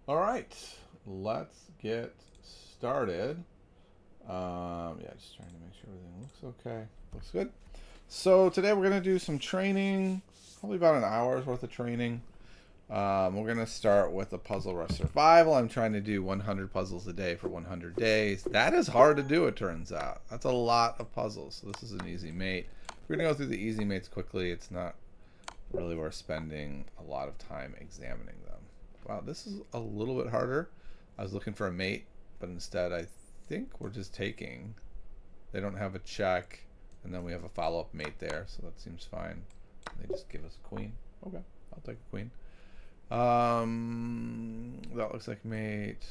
All right, let's get started. Yeah, just trying to make sure everything looks okay. Looks good. So today we're gonna do some training, probably about an hour's worth of training. We're gonna start with a puzzle rush survival. I'm trying to do 100 puzzles a day for 100 days. That is hard to do, it turns out. That's a lot of puzzles. So this is an easy mate. We're gonna go through the easy mates quickly. It's not really worth spending a lot of time examining them. Wow, this is a little bit harder. I was looking for a mate, but instead I think we're just taking. They don't have a check, and then we have a follow-up mate there, so that seems fine. They just give us a queen. Okay, I'll take a queen. That looks like mate.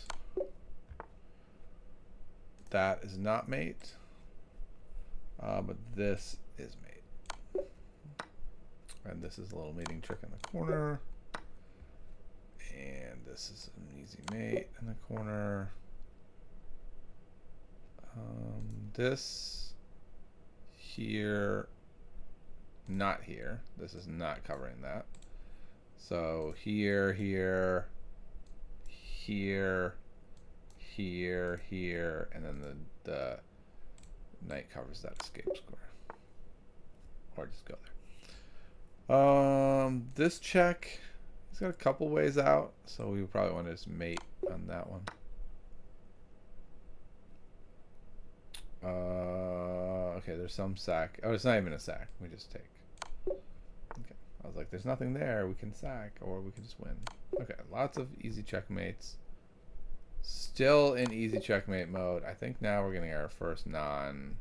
That is not mate. But this is mate. And this is a little mating trick in the corner. And this is an easy mate in the corner. This here, not here. This is not covering that. So here, here, here, here, and then the knight covers that escape square. Or just go there. This check, he's got a couple ways out, so we probably want to just mate on that one. Okay, there's some sack. Oh, it's not even a sack. We just take. Okay. I was like, there's nothing there. We can sack, or we can just win. Okay, lots of easy checkmates. Still in easy checkmate mode. I think now we're getting our first non...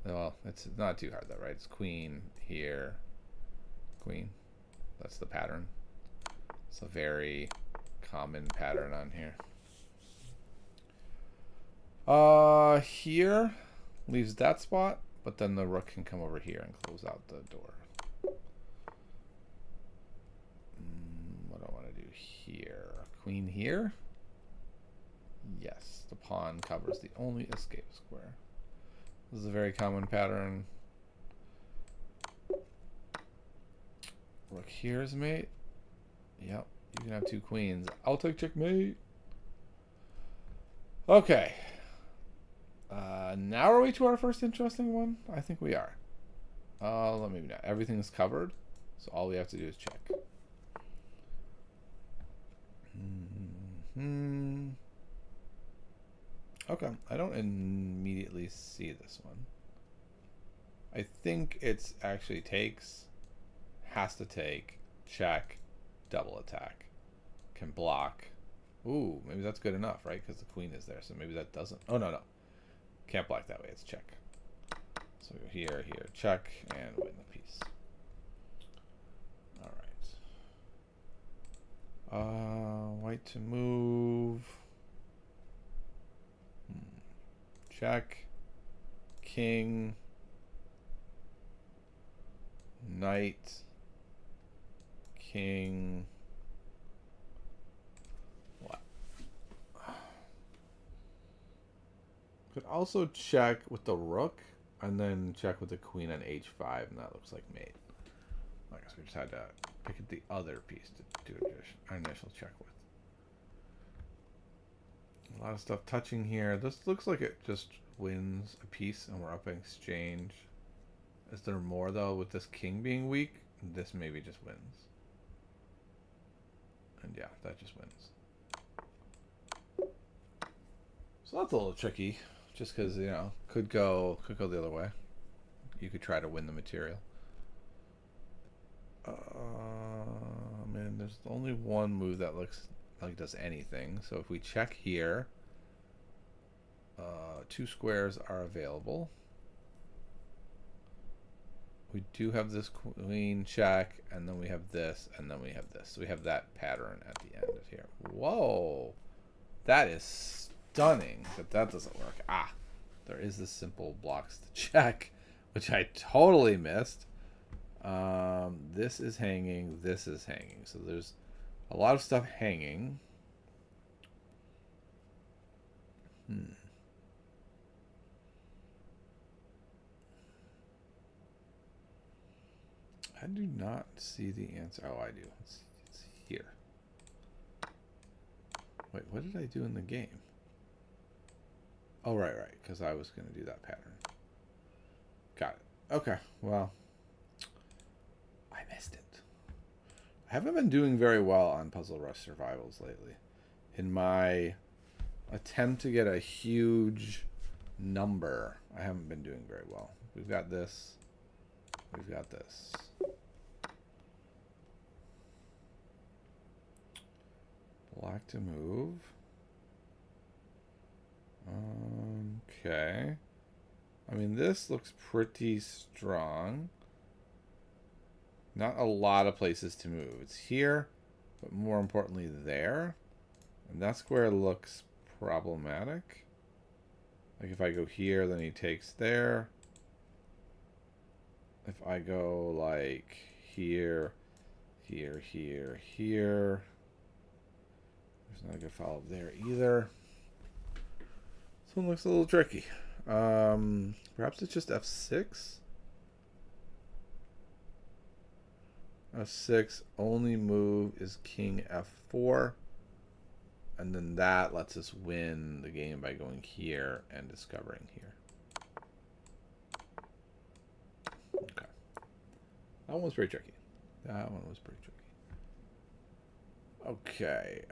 Well, it's not too hard though, right? It's queen here. Queen. That's the pattern. It's a very common pattern on here. Here leaves that spot, but then the rook can come over here and close out the door. What do I want to do here? Queen here? Yes, the pawn covers the only escape square. This is a very common pattern. Rook here is mate. Yep, you can have two queens. I'll take checkmate. Okay. Now are we to our first interesting one? I think we are. Let me know. Everything's covered, so all we have to do is check. Okay, I don't immediately see this one. I think it's actually takes, has to take, check, double attack, can block. Ooh, maybe that's good enough, right? Because the queen is there, so maybe that doesn't. Oh, no, no. Can't block that way. It's check. So here, here, check, and win the piece. All right. White to move. Check. King. Knight. King. What? Could also check with the rook and then check with the queen on h5, and that looks like mate. I guess we just had to pick the other piece to do our initial check with. A lot of stuff touching here. This looks like it just wins a piece and we're up in exchange. Is there more though with this king being weak? This maybe just wins. And yeah, that just wins. So that's a little tricky, just because, you know, could go the other way. You could try to win the material. Man, there's only one move that looks like does anything. So if we check here, two squares are available. We do have this queen check, and then we have this, and then we have this. So we have that pattern at the end of here. Whoa, that is stunning. But that doesn't work. Ah, there is this simple blocks to check, which I totally missed. This is hanging. This is hanging. So there's a lot of stuff hanging. I do not see the answer. Oh, I do. It's here. Wait, what did I do in the game? Oh, right, because I was going to do that pattern. Got it. Okay, well, I missed it. I haven't been doing very well on Puzzle Rush Survivals lately. In my attempt to get a huge number, I haven't been doing very well. We've got this. We've got this. Black to move. Okay. I mean, this looks pretty strong. Not a lot of places to move. It's here, but more importantly there. And that square looks problematic. Like if I go here, then he takes there. If I go like here, here, here, here. There's not a good follow-up there either. This one looks a little tricky. Perhaps it's just F6. F6, only move is King F4. And then that lets us win the game by going here and discovering here. Okay. That one was pretty tricky. That one was pretty tricky. Okay.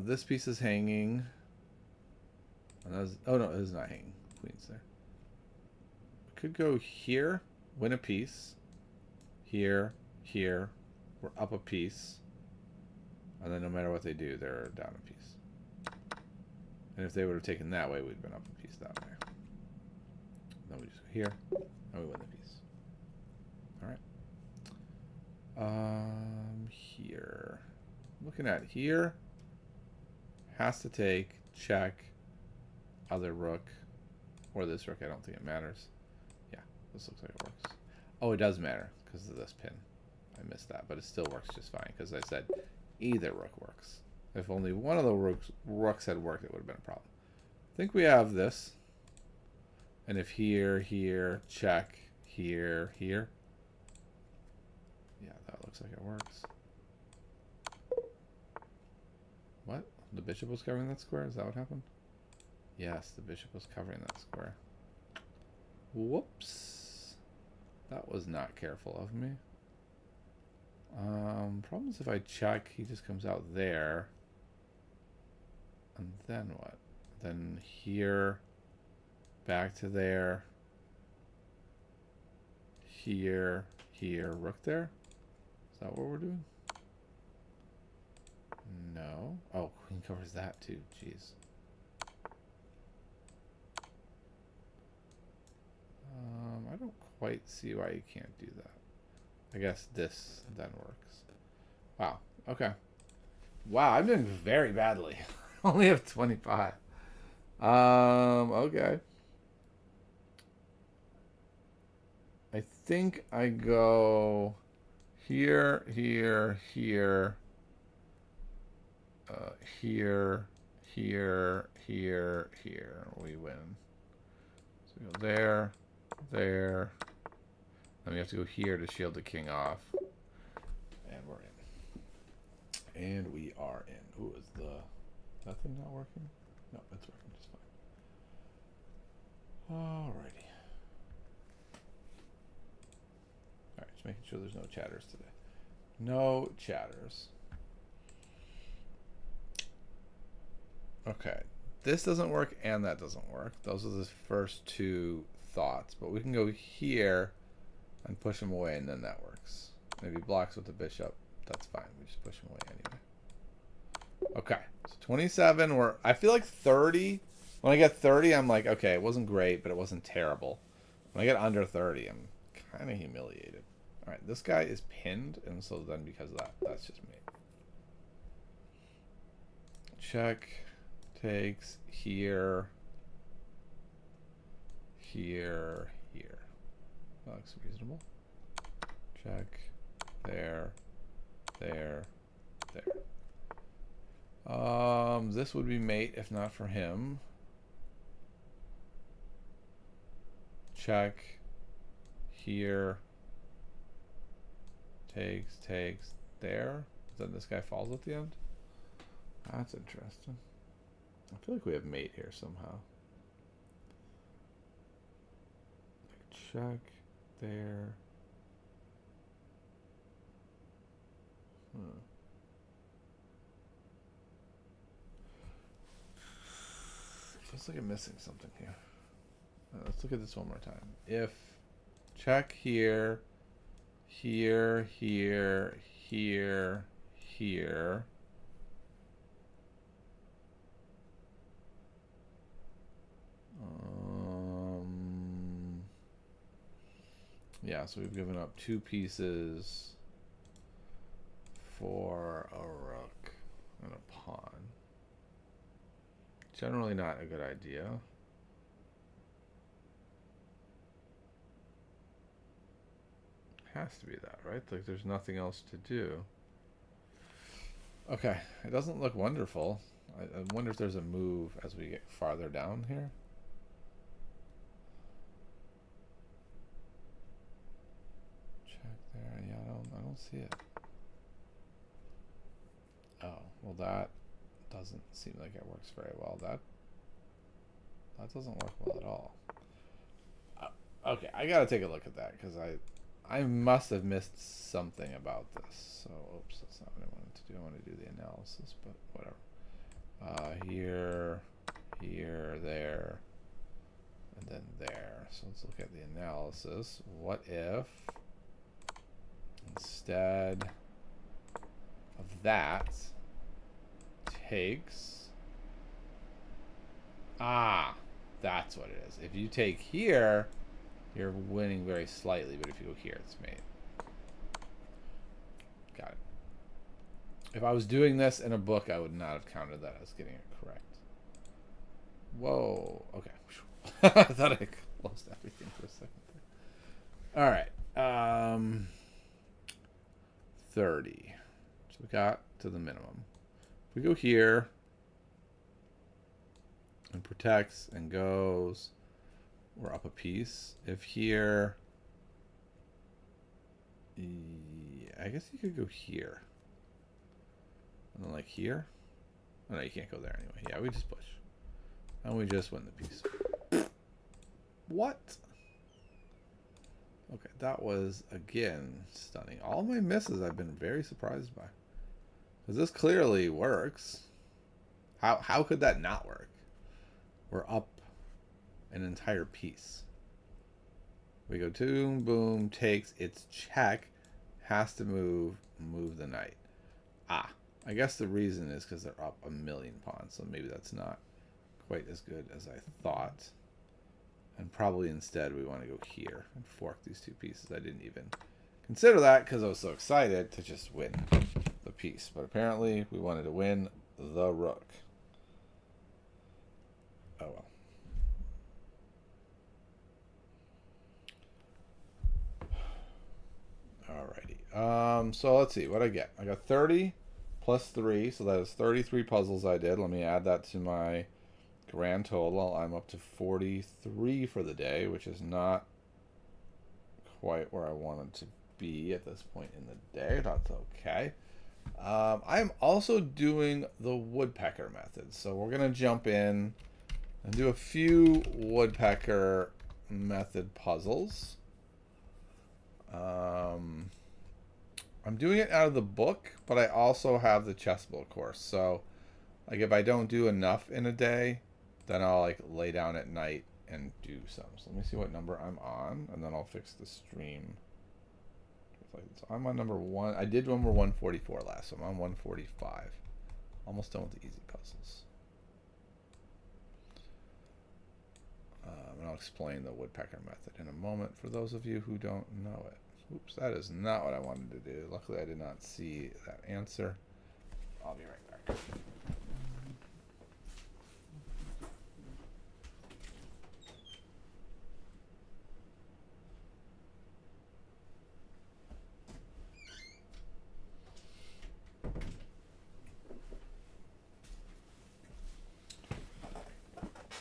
This piece is hanging. And that was, oh no, it is not hanging. Queen's there. We could go here, win a piece. Here, here. We're up a piece. And then no matter what they do, they're down a piece. And if they would have taken that way, we'd been up a piece that way. Then we just go here, and we win the piece. Alright. Here. Looking at here. Has to take, check, other rook, or this rook. I don't think it matters. Yeah, this looks like it works. Oh, it does matter, because of this pin. I missed that, but it still works just fine, because I said either rook works. If only one of the rooks had worked, it would have been a problem. I think we have this. And if here, here, check, here, here. Yeah, that looks like it works. What? The bishop was covering that square? Is that what happened? Yes, the bishop was covering that square. Whoops. That was not careful of me. Problem is if I check, he just comes out there. And then what? Then here, back to there, here, here, rook there? Is that what we're doing? No. Oh, queen covers that too. Jeez. I don't quite see why you can't do that. I guess this then works. Wow. Okay. Wow, I'm doing very badly. I only have 25. Okay. I think I go here, here, here, here, here, here, here. We win. So we go there, there. Then we have to go here to shield the king off. And we're in. And we are in. Ooh, is that thing not working? No, it's working just fine. Alrighty. Alright, just making sure there's no chatters today. No chatters. Okay. This doesn't work and that doesn't work. Those are the first two thoughts. But we can go here and push him away and then that works. Maybe blocks with the bishop. That's fine. We just push him away anyway. Okay. So 27. I feel like 30. When I get 30, I'm like, okay, it wasn't great, but it wasn't terrible. When I get under 30, I'm kind of humiliated. All right, this guy is pinned, and so then because of that, that's just me. Check, takes, here, here, here. That looks reasonable. Check, there, there, there. This would be mate if not for him. Check, here, takes, there. Then this guy falls at the end. That's interesting. I feel like we have mate here somehow. Like check there. Feels like I'm missing something here. Let's look at this one more time. If check here, here, here, here, here. Yeah, so we've given up 2 pieces for a rook and a pawn. Generally not a good idea. Has to be that, right? Like there's nothing else to do. Okay, it doesn't look wonderful. I wonder if there's a move as we get farther down here. Check there. Yeah, I don't see it. Oh, well that doesn't seem like it works very well. That doesn't work well at all. Okay, I gotta take a look at that because I must have missed something about this. So, oops, that's not what I wanted to do. I want to do the analysis, but whatever. Here, here, there, and then there. So let's look at the analysis. What if instead of that takes... that's what it is. If you take here, you're winning very slightly, but if you go here, it's mate. Got it. If I was doing this in a book, I would not have counted that as getting it correct. Whoa. Okay. I thought I closed everything for a second there. All right. 30. So we got to the minimum. If we go here and protects and goes, we're up a piece. If here, yeah, I guess you could go here. And then like here. Oh no, you can't go there anyway. Yeah, we just push. And we just win the piece. What? Okay, that was, again, stunning. All my misses I've been very surprised by. Because this clearly works. How could that not work? We're up an entire piece. We go boom, boom, takes, it's check, has to move the knight. I guess the reason is because they're up a million pawns, so maybe that's not quite as good as I thought. And probably instead we want to go here and fork these 2 pieces. I didn't even consider that because I was so excited to just win the piece. But apparently we wanted to win the rook. Oh well. Alrighty. So let's see what I get. I got 30 plus 3, so that is 33 puzzles I did. Let me add that to my grand total. I'm up to 43 for the day, which is not quite where I wanted to be at this point in the day. That's okay. I'm also doing the woodpecker method, so we're gonna jump in and do a few woodpecker method puzzles. I'm doing it out of the book, but I also have the chessable course. So, like, if I don't do enough in a day, then I'll like lay down at night and do some. So let me see what number I'm on, and then I'll fix the stream. So I'm on number 1. I did number 144 last, so I'm on 145. Almost done with the easy puzzles. And I'll explain the woodpecker method in a moment for those of you who don't know it. Oops, that is not what I wanted to do. Luckily, I did not see that answer. I'll be right back.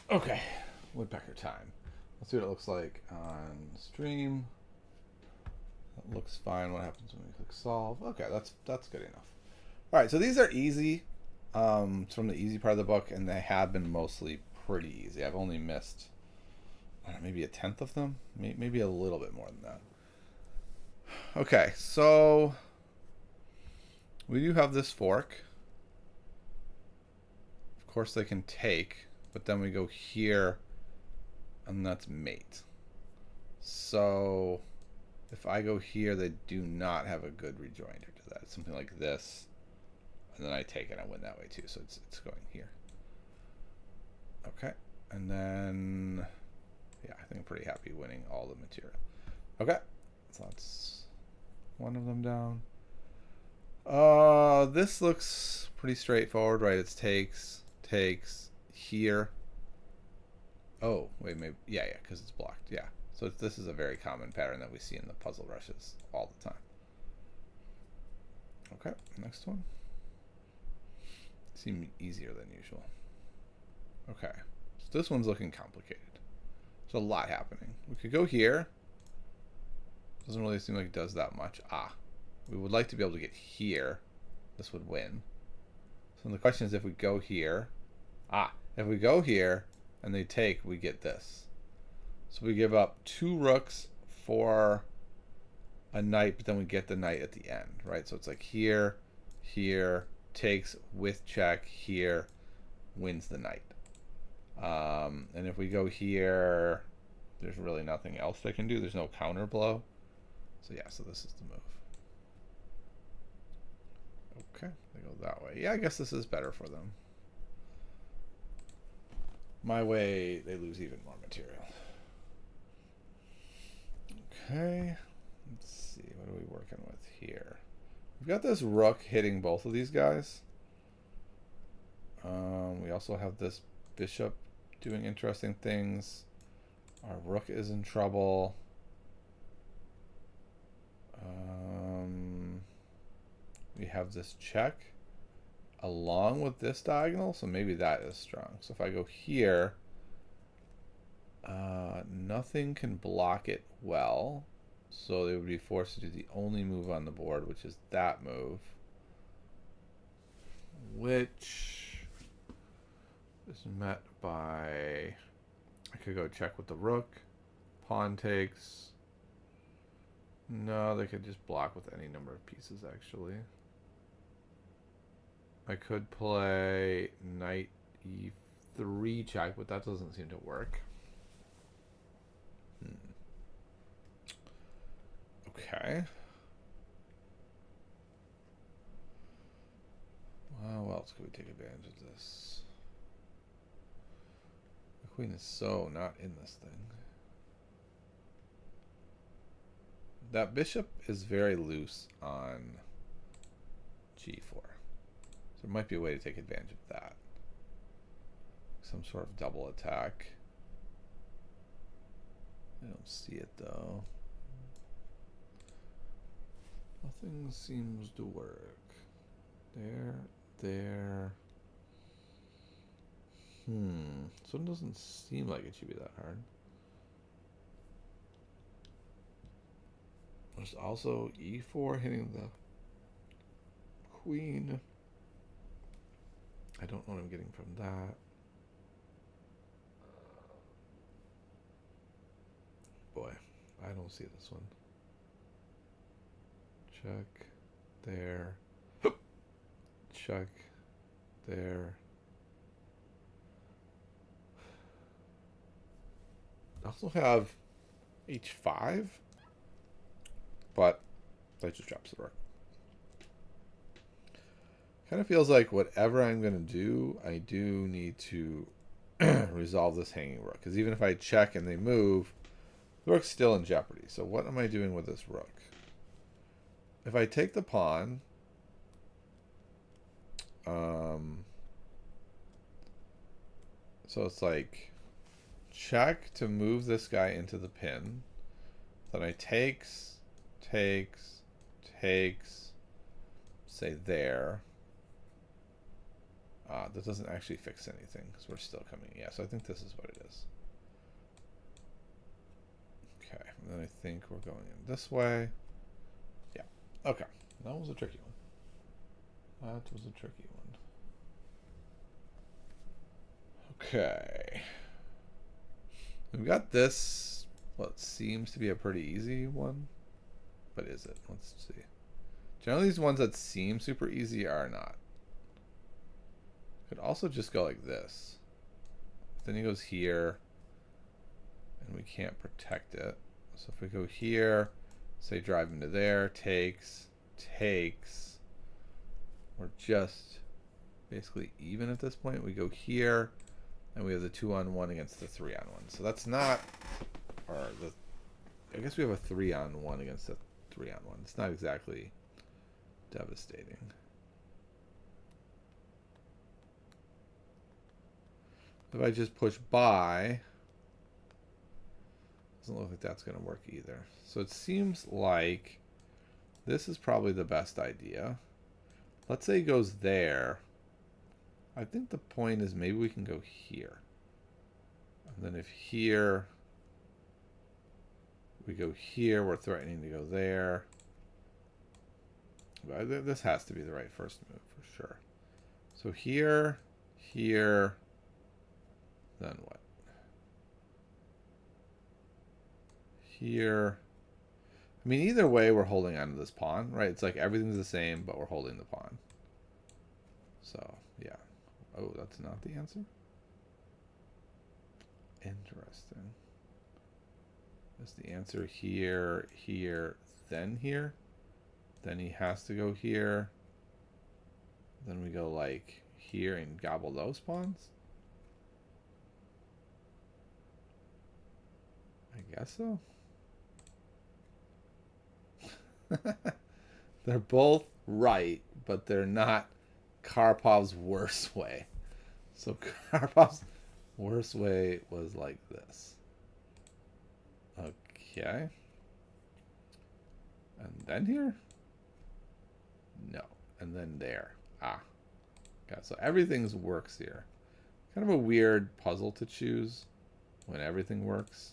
Okay, woodpecker time. Let's see what it looks like on stream. That looks fine. What happens when we click solve? Okay, that's good enough. All right, so these are easy. It's from the easy part of the book, and they have been mostly pretty easy. I've only missed maybe a tenth of them, maybe a little bit more than that. Okay, so we do have this fork. Of course, they can take, but then we go here, and that's mate. So if I go here, they do not have a good rejoinder to that. It's something like this, and then I take it, I win that way too. So it's going here. Okay, and then yeah, I think I'm pretty happy winning all the material. Okay, so that's one of them down. This looks pretty straightforward, right? It's takes here. Oh, wait, maybe, yeah, because it's blocked, yeah. So this is a very common pattern that we see in the puzzle rushes all the time. Okay, next one. Seemed easier than usual. Okay, so this one's looking complicated. There's a lot happening. We could go here. Doesn't really seem like it does that much. We would like to be able to get here. This would win. So the question is, if we go here, if we go here and they take, we get this. So we give up 2 rooks for a knight, but then we get the knight at the end, right? So it's like here, takes with check, here, wins the knight. And if we go here, there's really nothing else they can do. There's no counter blow. So yeah, so this is the move. Okay, they go that way. Yeah, I guess this is better for them. My way, they lose even more material. Okay, let's see, what are we working with here? We've got this rook hitting both of these guys. We also have this bishop doing interesting things. Our rook is in trouble. We have this check along with this diagonal, so maybe that is strong. So if I go here, nothing can block it well, so they would be forced to do the only move on the board, which is that move, which is met by, I could go check with the rook, pawn takes. No, they could just block with any number of pieces, actually. I could play knight e3 check, but that doesn't seem to work. Okay. Well, what else could we take advantage of this? The queen is so not in this thing. That bishop is very loose on g4. So there might be a way to take advantage of that. Some sort of double attack. I don't see it though. Nothing seems to work. There. So it doesn't seem like it should be that hard. There's also e4 hitting the queen. I don't know what I'm getting from that. Boy, I don't see this one. Check there. Check there. I also have h5, but that just drops the rook. Kind of feels like whatever I'm going to do, I do need to resolve this hanging rook. Because even if I check and they move, the rook's still in jeopardy. So what am I doing with this rook? If I take the pawn, so it's like check to move this guy into the pin. Then I takes, say there. That doesn't actually fix anything because we're still coming. Yeah, so I think this is what it is. Okay, and then I think we're going in this way. Yeah, okay. That was a tricky one. That was a tricky one. Okay. We've got this, what seems to be a pretty easy one. But is it? Let's see. Generally, these ones that seem super easy are not. Could also just go like this. But then he goes here, and we can't protect it. So if we go here, say drive into there, takes, we're just basically even at this point. We go here, and we have the 2-on-1 against the 3-on-1. So that's not, or the, I guess we have a 3-on-1 against a 3-on-1. It's not exactly devastating. If I just push by, doesn't look like that's going to work either. So it seems like this is probably the best idea. Let's say he goes there. I think the point is maybe we can go here. And then if here we go here, we're threatening to go there. But this has to be the right first move for sure. So here, here, then what? Here. I mean, either way, we're holding on to this pawn, right? It's like everything's the same, but we're holding the pawn. So, yeah. Oh, that's not the answer? Interesting. Is the answer here, here, then here? Then he has to go here. Then we go like here and gobble those pawns? I guess so. They're both right, but they're not Karpov's worst way. So Karpov's worst way was like this. Okay. And then here? No. And then there. Ah. Okay, so everything's works here. Kind of a weird puzzle to choose when everything works.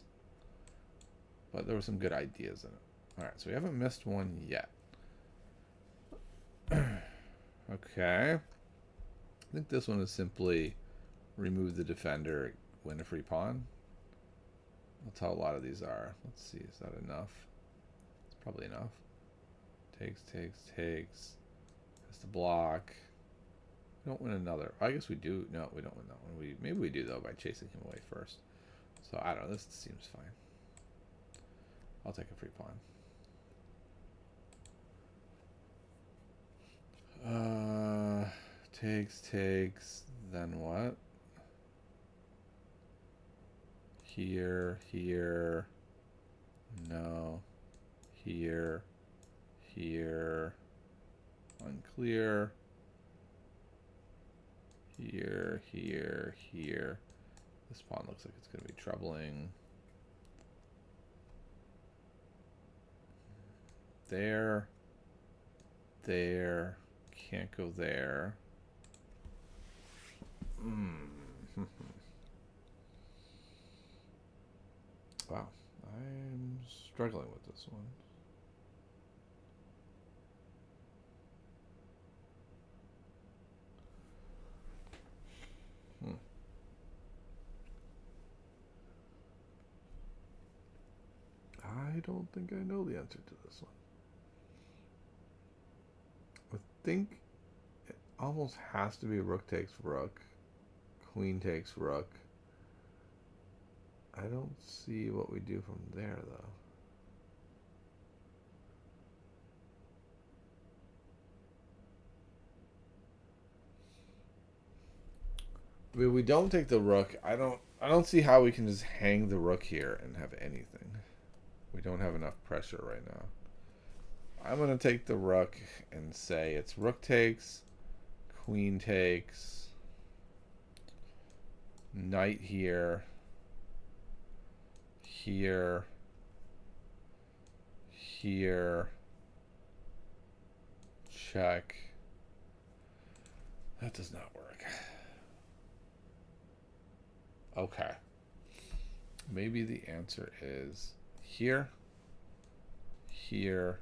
But there were some good ideas in it. Alright, so we haven't missed one yet. Okay. I think this one is simply remove the defender, win a free pawn. That's how a lot of these are. Let's see, is that enough? It's probably enough. Takes. Has to block. We don't win another. I guess we do. No, we don't win that one. Maybe we do, though, by chasing him away first. So, I don't know. This seems fine. I'll take a free pawn. Takes, then what? Here, no, here, unclear, here. This pawn looks like it's going to be troubling. There, can't go there. Wow, I'm struggling with this one. I don't think I know the answer to this one. I think it almost has to be rook takes rook, queen takes rook. I don't see what we do from there, though. I mean, we don't take the rook. I don't see how we can just hang the rook here and have anything. We don't have enough pressure right now. I'm going to take the rook and say it's rook takes, queen takes, knight here, here, check. That does not work. Okay. Maybe the answer is here, here.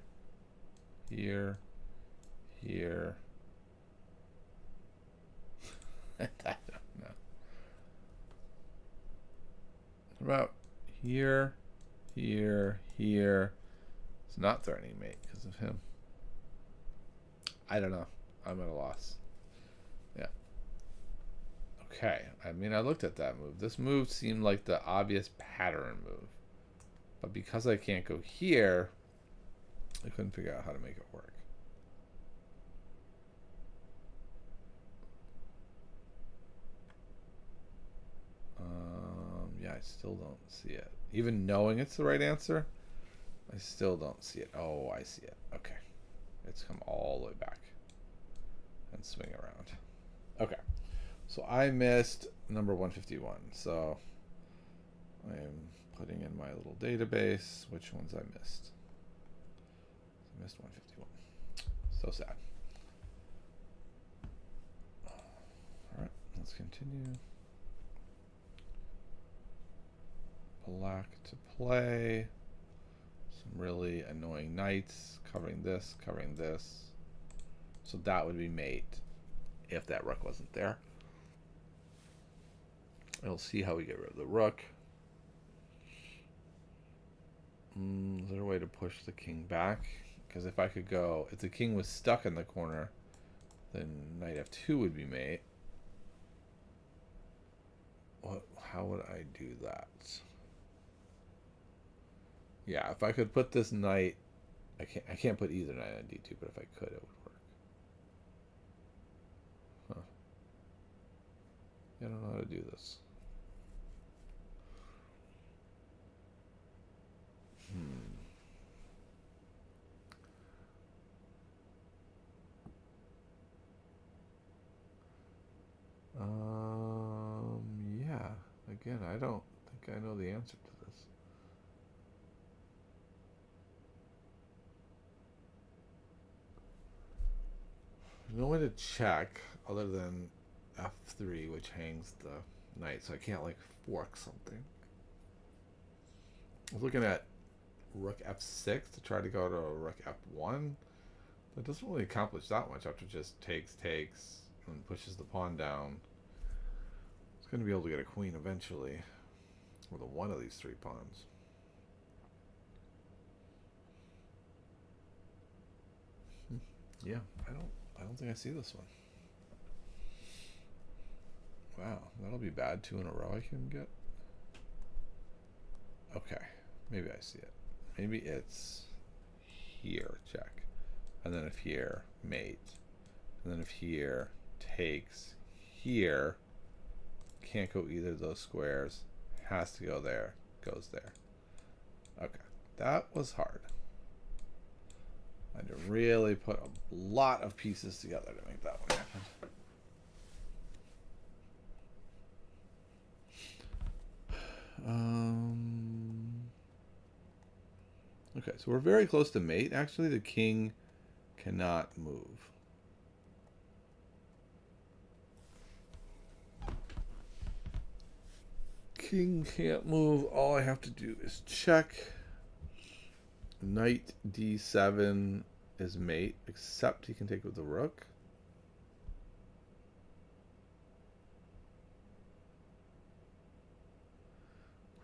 I don't know. What about here, here, here? It's not threatening mate because of him. I don't know. I'm at a loss. Yeah. Okay. I mean, I looked at that move. This move seemed like the obvious pattern move. But because I can't go here, I couldn't figure out how to make it work. Yeah, I still don't see it. Even knowing it's the right answer, I still don't see it. Oh, I see it. Okay. It's come all the way back and swing around. Okay. So I missed number 151. So I'm putting in my little database which ones I missed. I missed 151. So sad. Alright, let's continue. Black to play. Some really annoying knights. Covering this, covering this. So that would be mate if that rook wasn't there. We'll see how we get rid of the rook. Is there a way to push the king back? Because if I could go, if the king was stuck in the corner, then knight f2 would be mate. How would I do that? Yeah, if I could put this knight, I can't put either knight on d2, but if I could, it would work. Huh. I don't know how to do this. Yeah. Again, I don't think I know the answer to this. There's no way to check other than f3, which hangs the knight, so I can't like fork something. I was looking at rook f6 to try to go to rook f1. That doesn't really accomplish that much after just takes, and pushes the pawn down. It's going to be able to get a queen eventually with one of these three pawns. Yeah, I don't think I see this one. Wow, that'll be bad. 2 in a row I can get. Okay, maybe I see it. Maybe it's here, check. And then if here, mate. And then if here, takes, here, can't go either of those squares, has to go there, goes there. Okay, that was hard. I had to really put a lot of pieces together to make that one happen. Okay, so we're very close to mate. Actually, the king cannot move. King can't move. All I have to do is check. Knight d7 is mate, except he can take with the rook.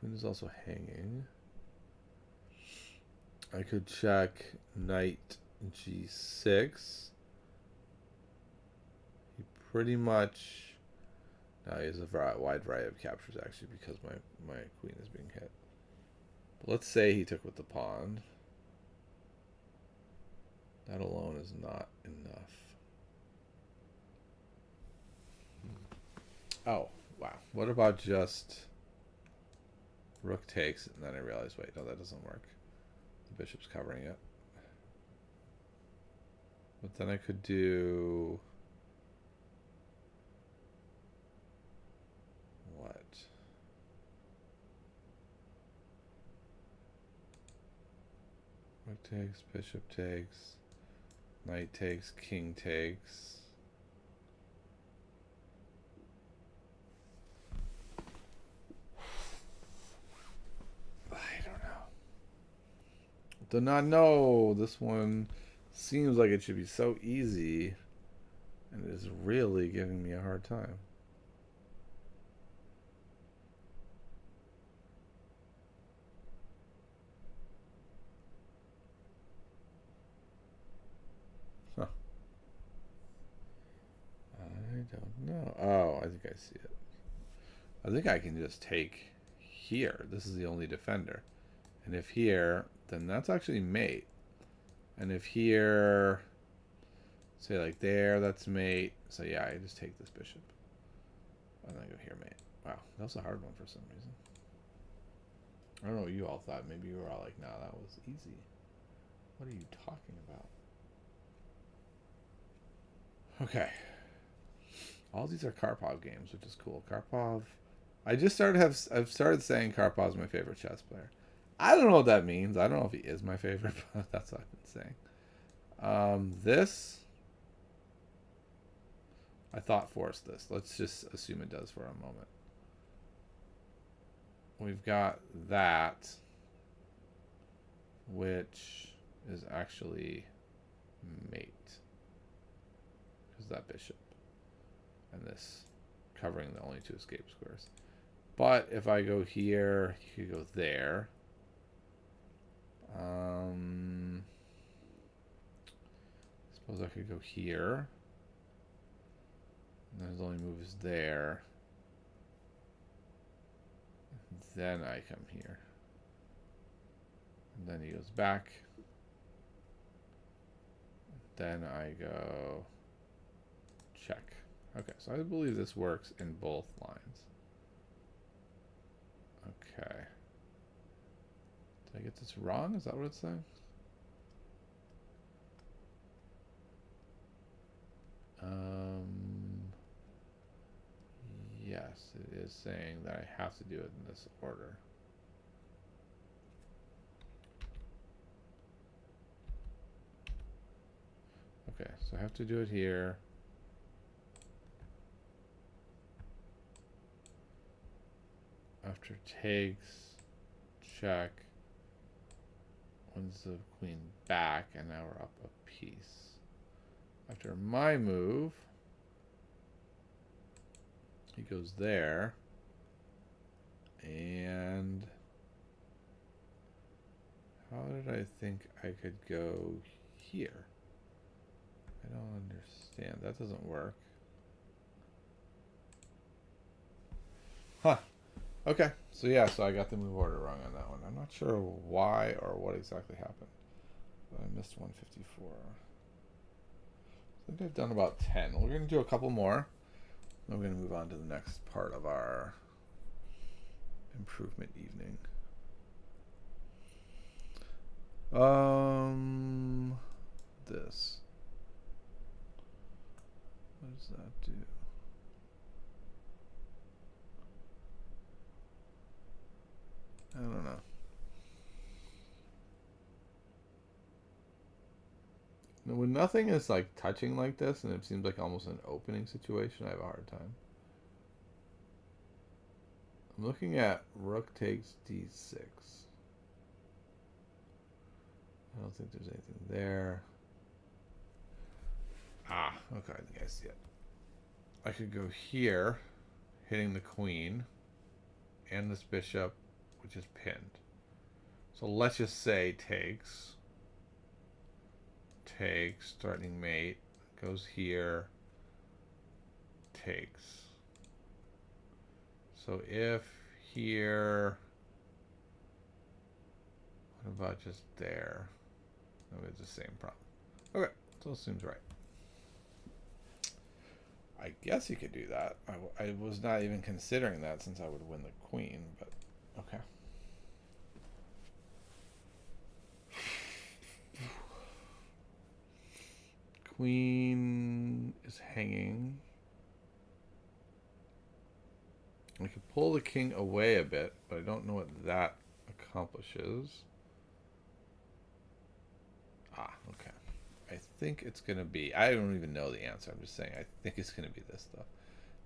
Queen is also hanging. I could check knight g6. He pretty much... Now he has a wide variety of captures, actually, because my queen is being hit. But let's say he took with the pawn. That alone is not enough. Oh, wow. What about just rook takes, and then I realize, wait, no, that doesn't work. The bishop's covering it. But then I could do... what? Rook takes, bishop takes, knight takes, king takes. I don't know. Do not know. This one seems like it should be so easy, and it is really giving me a hard time. Huh. I don't know. Oh, I think I see it. I think I can just take here. This is the only defender. And if here, then that's actually mate. And if here, say like there, that's mate. So yeah, I just take this bishop. And then I go here, mate. Wow, that was a hard one for some reason. I don't know what you all thought. Maybe you were all like, nah, that was easy. What are you talking about? Okay. All these are Karpov games, which is cool. Karpov. I've started saying Karpov's my favorite chess player. I don't know what that means. I don't know if he is my favorite, but that's what I've been saying. This I thought forced this. Let's just assume it does for a moment. We've got that, which is actually mate. Because that bishop. And this covering the only two escape squares. But if I go here, you could go there. Suppose I could go here. And then his only move is there. Then I come here. And then he goes back. Then I go check. Okay, so I believe this works in both lines. Okay. Did I get this wrong? Is that what it's saying? Yes, it is saying that I have to do it in this order. Okay, so I have to do it here. After takes, check, wins the queen back, and now we're up a piece. After my move, he goes there, and how did I think I could go here? I don't understand. That doesn't work. Huh. Okay. So yeah, so I got the move order wrong on that one. I'm not sure why or what exactly happened. But I missed 154. I think I've done about 10. We're going to do a couple more. Then we're going to move on to the next part of our improvement evening. This. What does that do? I don't know. Now, when nothing is like touching like this and it seems like almost an opening situation, I have a hard time. I'm looking at rook takes d6. I don't think there's anything there. Ah, okay, I think I see it. I could go here, hitting the queen and this bishop, which is pinned. So let's just say takes, threatening mate, goes here, takes. So if here, what about just there? No, it's the same problem. Okay, so it seems right. I guess you could do that. I was not even considering that since I would win the queen, but okay. Queen is hanging. I could pull the king away a bit, but I don't know what that accomplishes. Ah, okay. I think it's going to be... I don't even know the answer. I'm just saying I think it's going to be this stuff.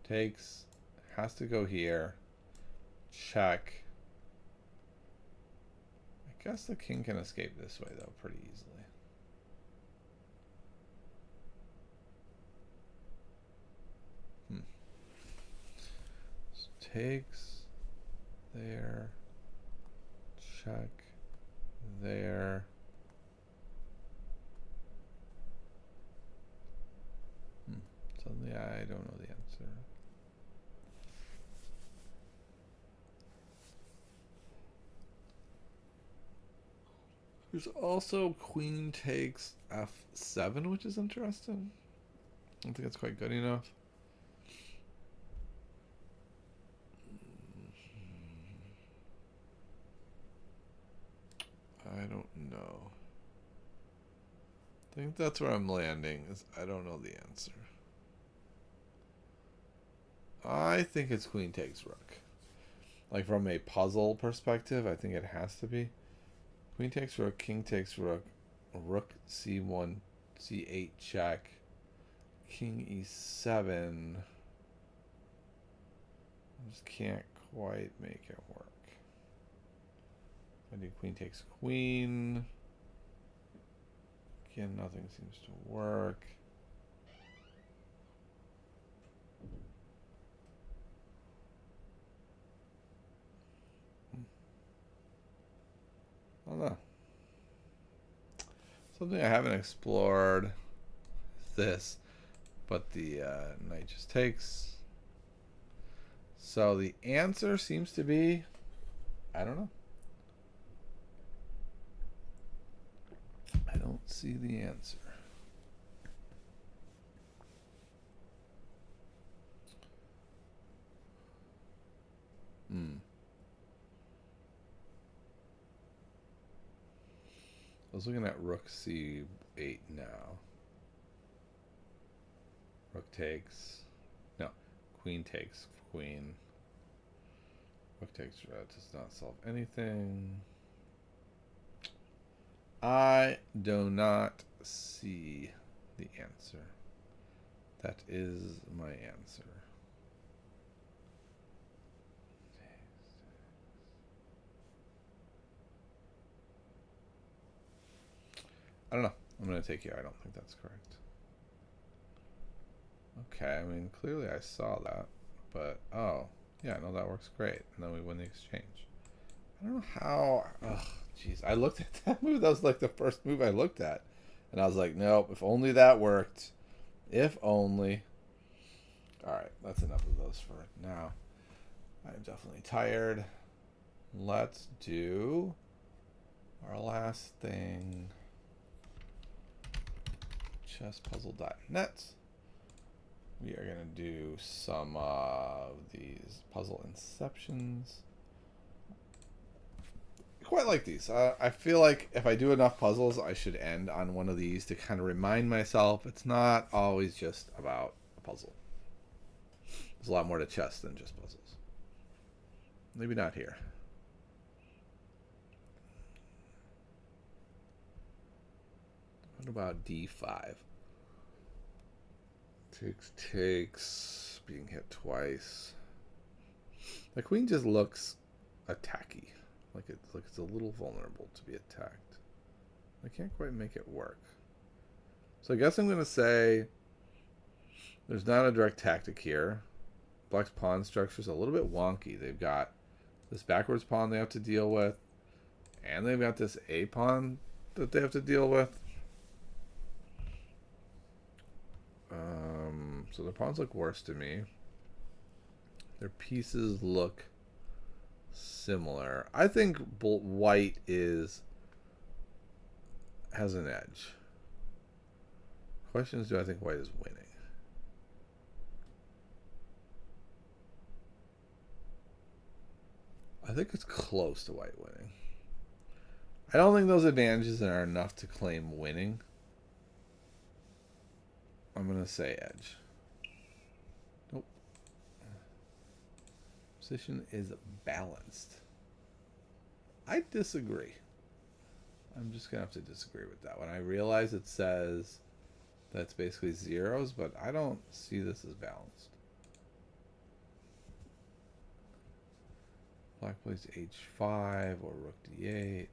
Takes. Has to go here. Check. I guess the king can escape this way, though, pretty easily. So takes. There. Check. There. Suddenly I don't know the answer. There's also queen takes f7, which is interesting. I don't think it's quite good enough. I don't know. I think that's where I'm landing, is I don't know the answer. I think it's queen takes rook. Like from a puzzle perspective, I think it has to be. Queen takes rook, king takes rook, rook c1, c8 check, king e7. I just can't quite make it work. I do queen takes queen. Again, nothing seems to work. I don't know. Something I haven't explored is this, but the knight just takes. So the answer seems to be, I don't know. I don't see the answer. I was looking at rook c8 now. Rook takes. No, queen takes queen. Rook takes does not solve anything. I do not see the answer. That is my answer. I don't know. I'm going to take you. I don't think that's correct. Okay, I mean, clearly I saw that. But, oh, yeah, no, that works great. And then we win the exchange. I don't know how... Ugh, jeez. I looked at that move. That was like the first move I looked at. And I was like, nope, if only that worked. If only. Alright, that's enough of those for now. I'm definitely tired. Let's do our last thing. Chesspuzzle.net. We are going to do some of these puzzle inceptions. I quite like these. I feel like if I do enough puzzles, I should end on one of these to kind of remind myself it's not always just about a puzzle. There's a lot more to chess than just puzzles. Maybe not here. What about d5? Takes, being hit twice. The queen just looks attacky. Like it's a little vulnerable to be attacked. I can't quite make it work. So I guess I'm going to say there's not a direct tactic here. Black's pawn structure is a little bit wonky. They've got this backwards pawn they have to deal with, and they've got this A pawn that they have to deal with. So the pawns look worse to me. Their pieces look similar. I think white has an edge. Question is, do I think white is winning? I think it's close to white winning. I don't think those advantages are enough to claim winning. I'm going to say edge. Nope. Position is balanced. I disagree. I'm just going to have to disagree with that one. I realize it says that's basically zeros, but I don't see this as balanced. Black plays h5 or rook d8.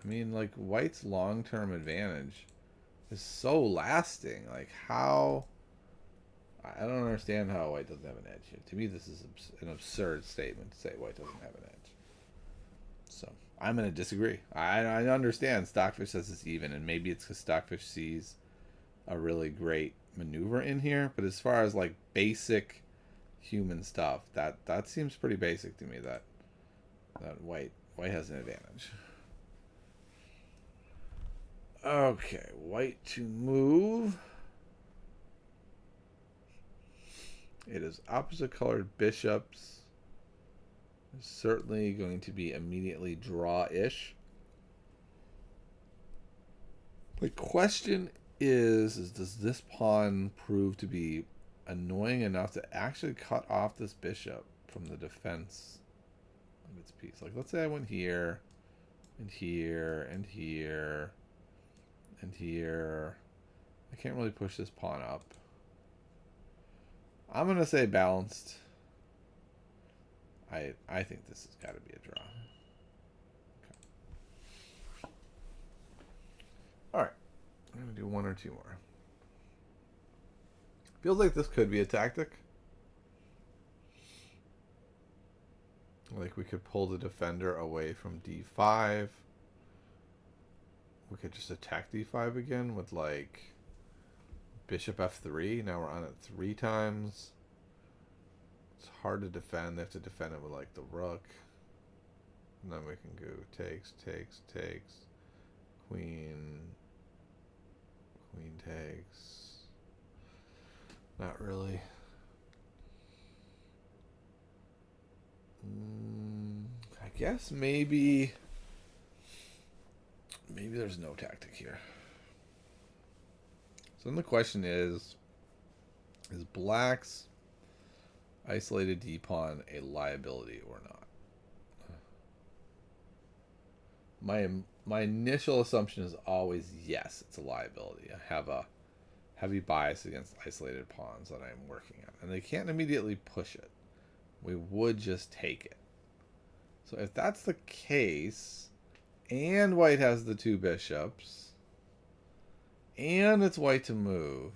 I mean, like, white's long-term advantage is so lasting. Like, how... I don't understand how white doesn't have an edge here. To me, this is an absurd statement to say white doesn't have an edge. So, I'm going to disagree. I understand Stockfish says it's even, and maybe it's because Stockfish sees a really great maneuver in here. But as far as like basic human stuff, that seems pretty basic to me. That white has an advantage. Okay, white to move. It is opposite colored bishops. It's certainly going to be immediately draw-ish. The question is does this pawn prove to be annoying enough to actually cut off this bishop from the defense of its piece? Like, let's say I went here, and here, and here, and here. I can't really push this pawn up. I'm going to say balanced. I think this has got to be a draw. Okay. All right. I'm going to do one or two more. Feels like this could be a tactic. Like we could pull the defender away from d5. We could just attack d5 again with like bishop f3. Now we're on it 3 times. It's hard to defend. They have to defend it with like the rook. And then we can go takes, takes, takes. Queen. Queen takes. Not really. I guess maybe there's no tactic here. So then the question is black's isolated d-pawn a liability or not? My initial assumption is always yes, it's a liability. I have a heavy bias against isolated pawns that I'm working on, and they can't immediately push it. We would just take it. So if that's the case, and white has the 2 bishops, and it's white to move,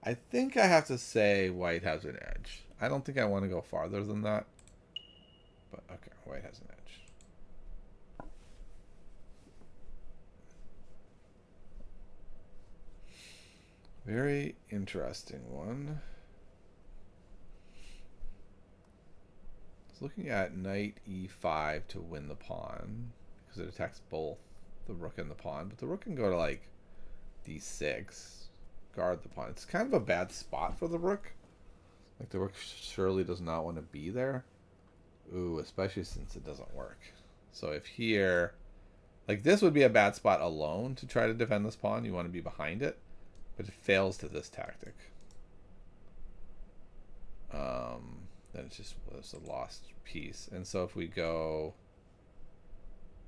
I think I have to say white has an edge. I don't think I want to go farther than that. But okay, white has an edge. Very interesting one. Looking at knight e5 to win the pawn, because it attacks both the rook and the pawn, but the rook can go to like d6, guard the pawn. It's kind of a bad spot for the rook. Like the rook surely does not want to be there. Ooh, especially since it doesn't work. So if here, like this would be a bad spot alone to try to defend this pawn. You want to be behind it, but it fails to this tactic. Then it's just a lost piece. And so if we go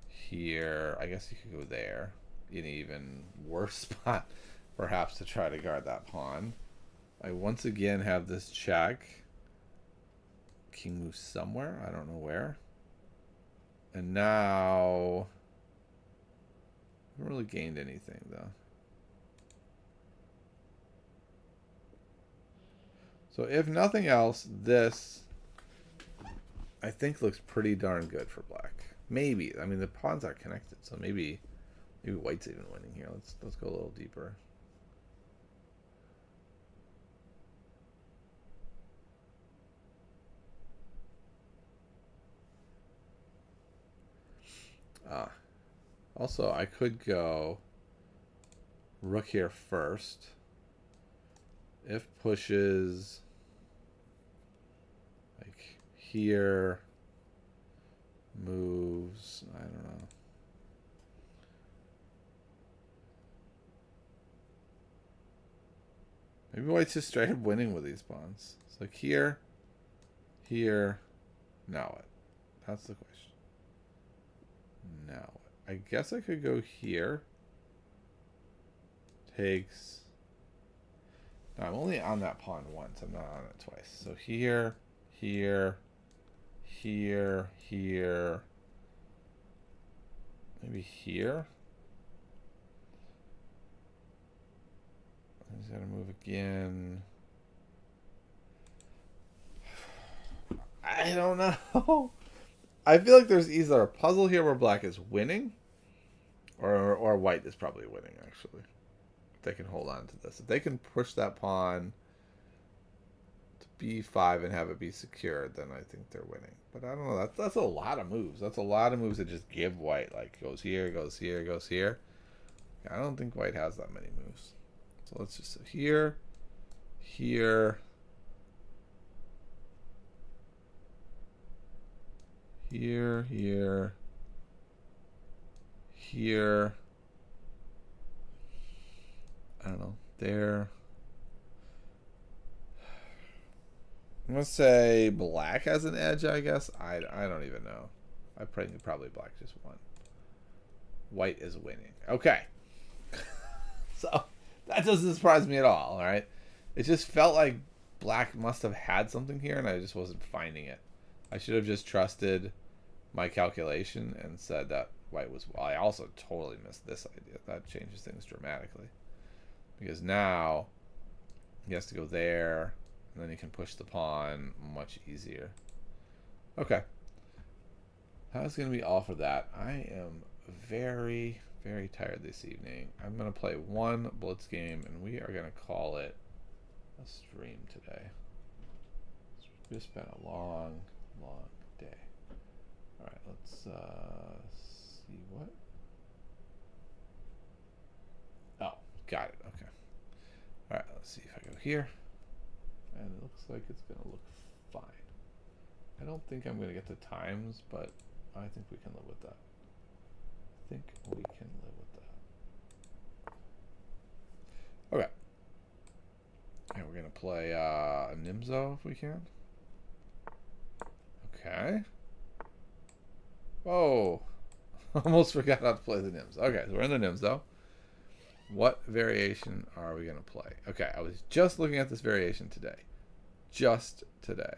here, I guess you could go there. In an even worse spot, perhaps, to try to guard that pawn. I once again have this check. King moves somewhere. I don't know where. And now I haven't really gained anything, though. So if nothing else, this I think looks pretty darn good for black. Maybe. I mean, the pawns are connected, so maybe white's even winning here. Let's go a little deeper. Also, I could go rook here first. If pushes like here, moves, I don't know. Maybe white's just straight up winning with these pawns. It's like here, here, now what? That's the question. Now what? I guess I could go here. Takes. No, I'm only on that pawn once. I'm not on it twice. So here, here, here, here. Maybe here. He's got to move again. I don't know. I feel like there's either a puzzle here where black is winning, or white is probably winning, actually. they can hold on to this. If they can push that pawn to b5 and have it be secured, then I think they're winning. But I don't know. That's a lot of moves. That's a lot of moves that just give white. Like, goes here, goes here, goes here. I don't think white has that many moves. So let's just here, here, here, here, here. I don't know. There. I'm gonna say black has an edge, I guess. I don't even know. I probably black just won. White is winning. Okay. So that doesn't surprise me at all, right? It just felt like black must have had something here and I just wasn't finding it. I should have just trusted my calculation and said that white was... Well, I also totally missed this idea. That changes things dramatically. Because now he has to go there, and then he can push the pawn much easier. Okay. That's going to be all for that. I am very, very tired this evening. I'm going to play one blitz game, and we are going to call it a stream today. It's just been a long, long day. All right, let's see what. Oh, got it. Okay. All right, let's see if I go here. And it looks like it's going to look fine. I don't think I'm going to get the times, but I think we can live with that. I think we can live with that. Okay. And we're going to play a Nimzo if we can. Okay. Whoa. Almost forgot how to play the Nims. Okay, so we're in the Nims though. What variation are we going to play? Okay, I was just looking at this variation today. Just today.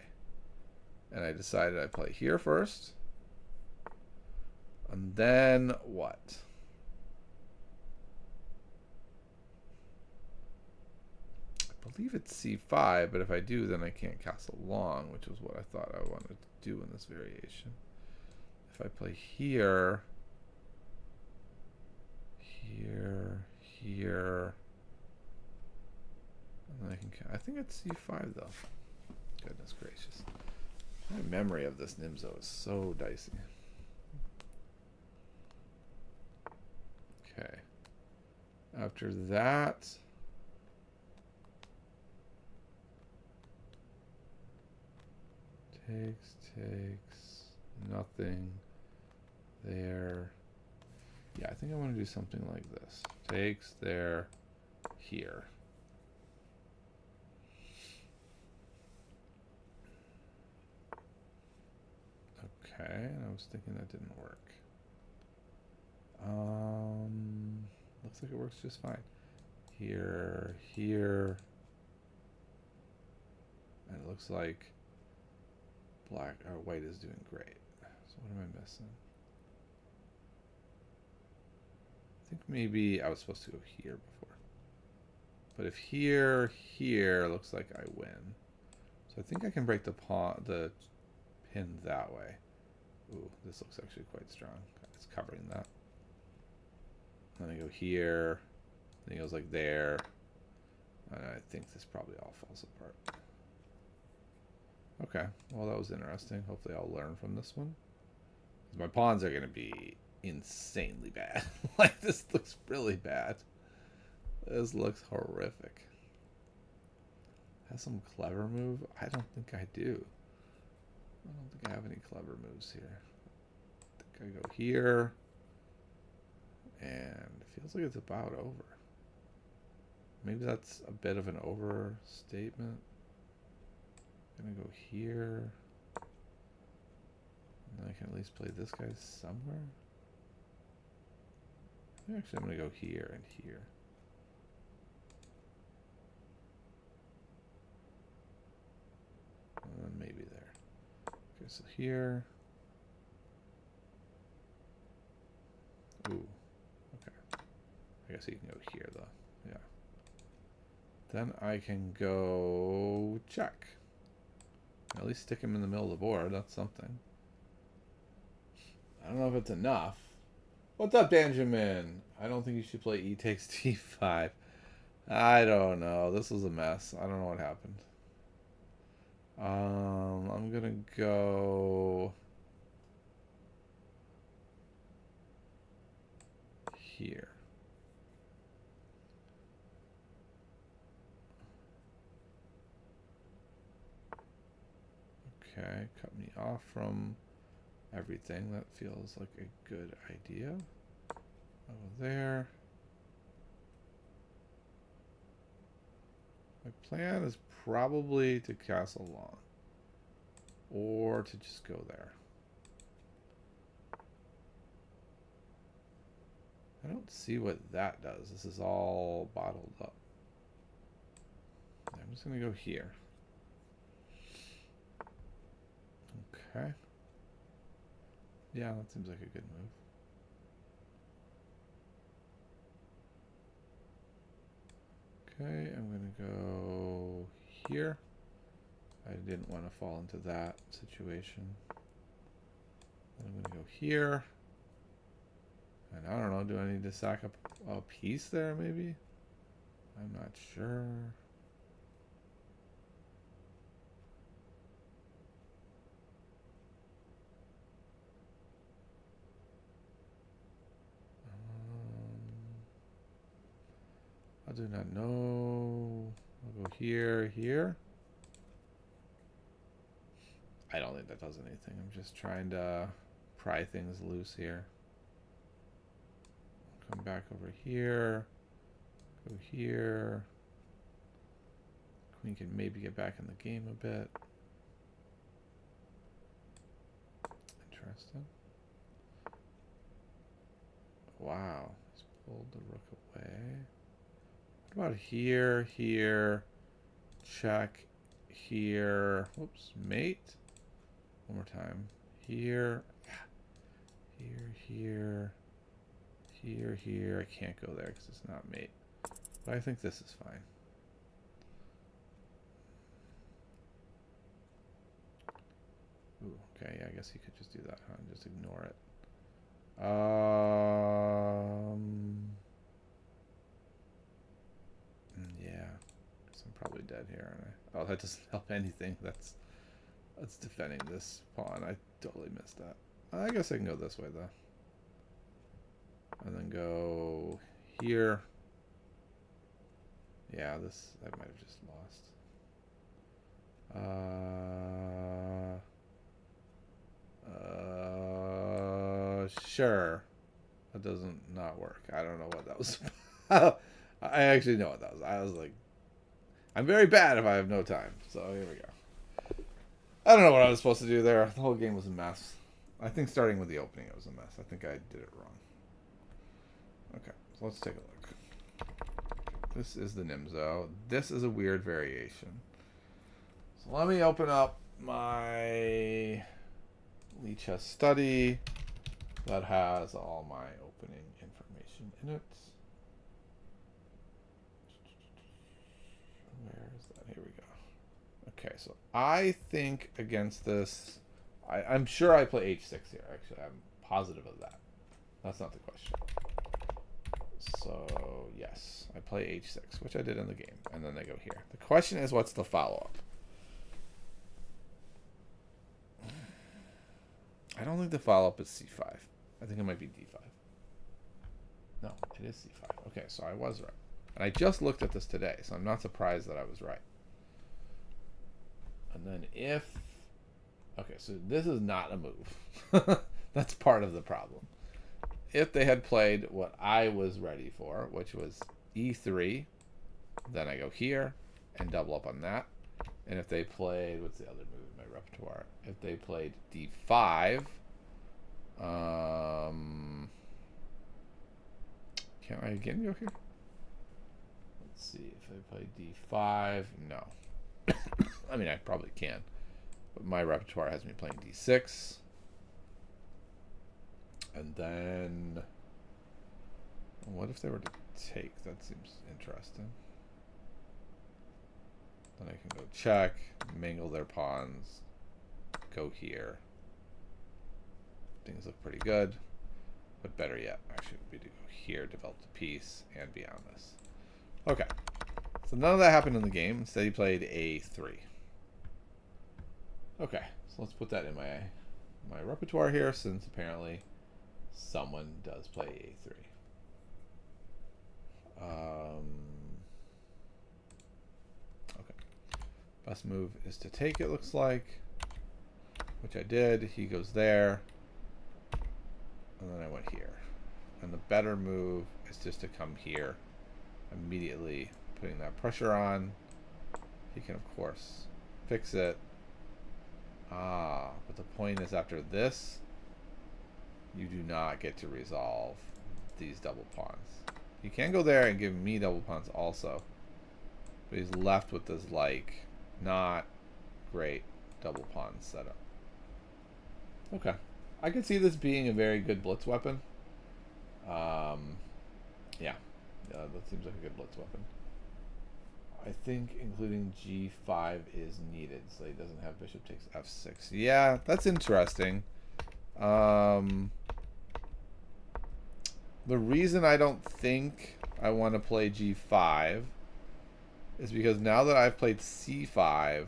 And I decided I'd play here first. And then what? I believe it's c5, but if I do, then I can't castle long, which was what I thought I wanted to do in this variation. If I play here, here, here, and then I can. I think it's c5 though. Goodness gracious, my memory of this Nimzo is so dicey. Okay. After that, takes nothing there. Yeah, I think I want to do something like this. Takes there, here. Okay, I was thinking that didn't work. Looks like it works just fine. Here, here. And it looks like black or white is doing great. So what am I missing? I think maybe I was supposed to go here before. But if here, here looks like I win. So I think I can break the pin that way. Ooh, this looks actually quite strong. It's covering that. Then I go here. Then it goes like there. And I think this probably all falls apart. Okay, well that was interesting. Hopefully I'll learn from this one. My pawns are going to be insanely bad. Like, this looks really bad. This looks horrific. Has some clever move? I don't think I do. I don't think I have any clever moves here. I think I go here. And it feels like it's about over. Maybe that's a bit of an overstatement. I'm gonna go here. And then I can at least play this guy somewhere. Actually, I'm gonna go here and here. And then maybe there. Okay, so here. Ooh. Okay. I guess you can go here though. Yeah. Then I can go check. At least stick him in the middle of the board. That's something. I don't know if it's enough. What's up, Benjamin? I don't think you should play e takes d5. I don't know. This was a mess. I don't know what happened. I'm gonna go here. Okay, cut me off from everything. That feels like a good idea. Over there. My plan is probably to Castle Lawn. Or to just go there. I don't see what that does. This is all bottled up. I'm just going to go here. Okay. Yeah, that seems like a good move. Okay, I'm going to go here. I didn't want to fall into that situation. I'm going to go here. And I don't know, do I need to sack up a piece there maybe? I'm not sure. I do not know. I'll go here, here. I don't think that does anything. I'm just trying to pry things loose here. Come back over here. Go here. Queen can maybe get back in the game a bit. Interesting. Wow. He's pulled the rook away. What about here, here, check, here. Whoops, mate. One more time. Here, here, here. I can't go there because it's not mate. But I think this is fine. Ooh, okay, yeah, I guess you could just do that, huh? And just ignore it. Yeah. Guess I'm probably dead here, aren't I? Oh, that doesn't help anything. That's defending this pawn. I totally missed that. I guess I can go this way, though. And then go here. Yeah, this I might have just lost. Sure. That doesn't not work. I don't know what that was about. I actually know what that was. I was like, I'm very bad if I have no time. So here we go. I don't know what I was supposed to do there. The whole game was a mess. I think starting with the opening, it was a mess. I think I did it wrong. Okay, so let's take a look. This is the Nimzo. This is a weird variation. So let me open up my Lichess study that has all my opening information in it. Where is that? Here we go. Okay, so I think against this, I'm sure I play h6 here. Actually, I'm positive of that. That's not the question. So, yes, I play h6, which I did in the game, and then they go here. The question is, what's the follow-up? I don't think the follow-up is c5. I think it might be d5. No, it is c5. Okay, so I was right. And I just looked at this today, so I'm not surprised that I was right. And then if... Okay, so this is not a move. That's part of the problem. If they had played what I was ready for, which was e3, then I go here and double up on that. And if they played, what's the other move in my repertoire? If they played d5, can I again go here? Let's see, if I play d5, no. I mean, I probably can. But my repertoire has me playing d6. And then, what if they were to take? That seems interesting. Then I can go check, mingle their pawns, go here. Things look pretty good. But better yet, actually, would be to go here, develop the piece, and be on this. Okay. So none of that happened in the game. Instead, he played a3. Okay, so let's put that in my repertoire here, since apparently someone does play a3. Okay. Best move is to take, it looks like, which I did. He goes there, and then I went here. And the better move is just to come here, immediately putting that pressure on. He can, of course, fix it. But the point is, after this, you do not get to resolve these double pawns. He can go there and give me double pawns also, but he's left with this, like, not great double pawn setup. Okay. I could see this being a very good blitz weapon. Yeah, that seems like a good blitz weapon. I think including g5 is needed, so he doesn't have bishop takes f6. Yeah, that's interesting. The reason I don't think I want to play g5 is because now that I've played c5,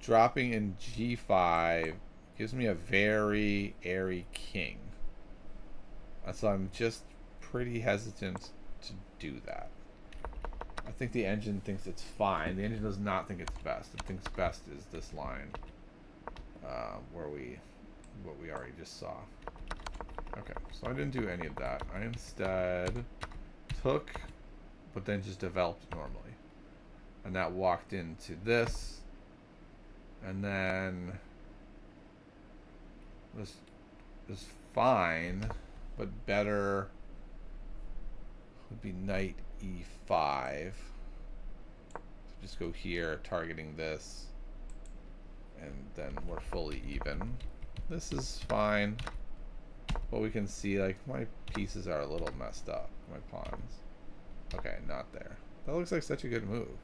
dropping in g5 gives me a very airy king. So I'm just pretty hesitant to do that. I think the engine thinks it's fine. The engine does not think it's best. It thinks best is this line, what we already just saw. Okay, so I didn't do any of that. I instead took, but then just developed normally, and that walked into this, and then this is fine, but better would be knight e5. So just go here, targeting this, and then we're fully even. This is fine, but we can see, like, my pieces are a little messed up, my pawns. Okay, not there. That looks like such a good move.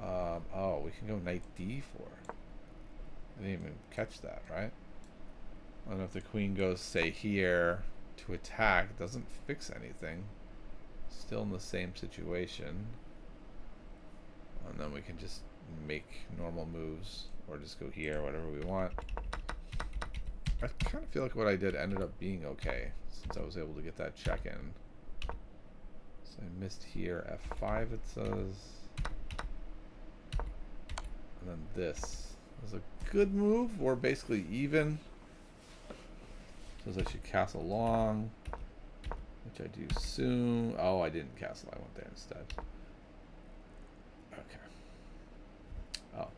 Oh, we can go knight d4. I didn't even catch that, right? I don't know if the queen goes, say, here to attack. It doesn't fix anything. Still in the same situation. And then we can just make normal moves, or just go here, whatever we want. I kind of feel like what I did ended up being okay, since I was able to get that check in. So I missed here, f5 it says. And then this was a good move. We're basically even. Says I should castle long, which I do soon. Oh, I didn't castle. I went there instead. Okay. Oh,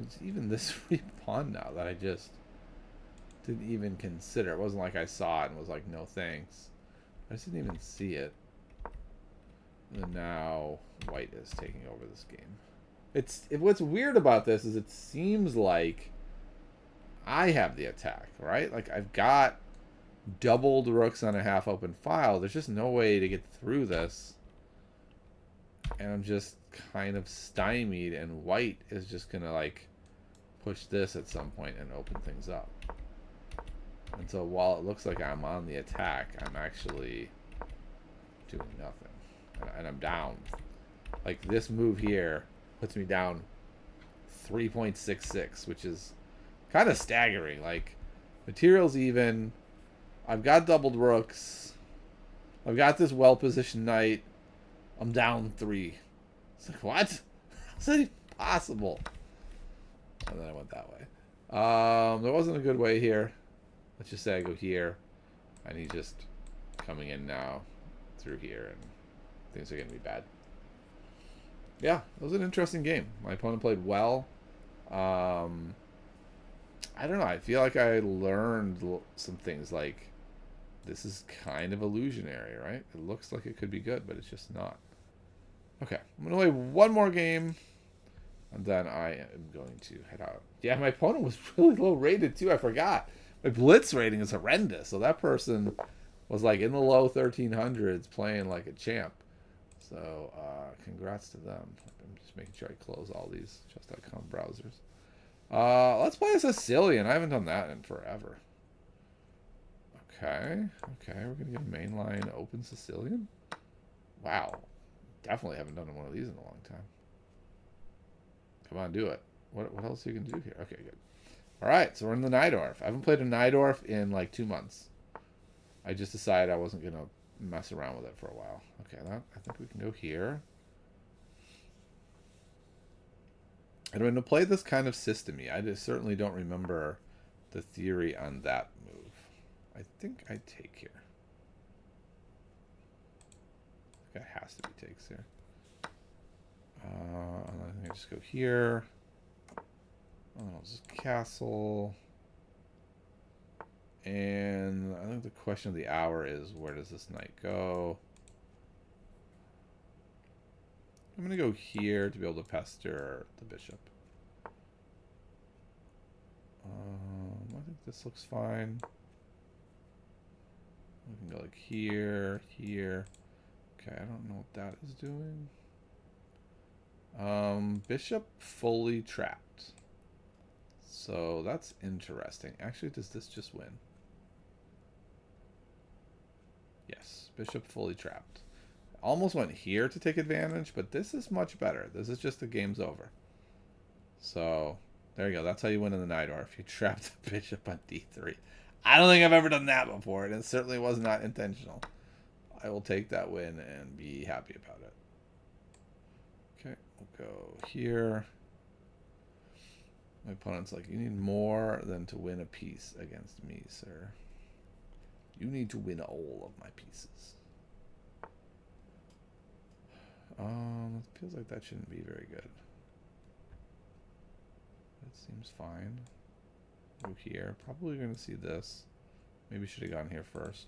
it's even this free pawn now that I just didn't even consider. It wasn't like I saw it and was like, no thanks. I just didn't even see it. And now white is taking over this game. What's weird about this is it seems like I have the attack, right? Like, I've got doubled rooks on a half open file. There's just no way to get through this, and I'm just kind of stymied, and white is just gonna, like, push this at some point and open things up. And so while it looks like I'm on the attack, I'm actually doing nothing, and I'm down. Like, this move here puts me down 3.66, which is kind of staggering. Like, material's even. I've got doubled rooks. I've got this well-positioned knight. I'm down 3. It's like, what? How's that even possible? And then I went that way. There wasn't a good way here. Let's just say I go here, and he's just coming in now through here, and things are going to be bad. Yeah, it was an interesting game. My opponent played well. I don't know. I feel like I learned some things, like, this is kind of illusionary, right? It looks like it could be good, but it's just not. Okay, I'm going to play one more game, and then I am going to head out. Yeah, my opponent was really low rated, too. I forgot. My blitz rating is horrendous, so that person was, like, in the low 1300s playing like a champ. So, congrats to them. I'm just making sure I close all these chess.com browsers. Let's play a Sicilian. I haven't done that in forever. Okay, we're gonna get a mainline open Sicilian. Wow, definitely haven't done one of these in a long time. Come on, do it. What else are you going to do here? Okay, good. All right, so we're in the Najdorf. I haven't played a Najdorf in like 2 months. I just decided I wasn't going to mess around with it for a while. Okay, I think we can go here. And when to play this kind of system-y, I just certainly don't remember the theory on that move. I think I take here. I think it has to be takes here. And I think I just go here. And I'll just castle. And I think the question of the hour is, where does this knight go? I'm going to go here to be able to pester the bishop. I think this looks fine. We can go like here, here. Okay, I don't know what that is doing. Bishop fully trapped. So that's interesting. Actually, does this just win? Yes, bishop fully trapped. Almost went here to take advantage, but this is much better. This is just the game's over. So there you go. That's how you win in the Najdorf. You trap the bishop on d3. I don't think I've ever done that before, and it certainly was not intentional. I will take that win and be happy about it. Okay, we'll go here. My opponent's like, you need more than to win a piece against me, sir. You need to win all of my pieces. It feels like that shouldn't be very good. That seems fine. Go here. Probably going to see this. Maybe should have gone here first.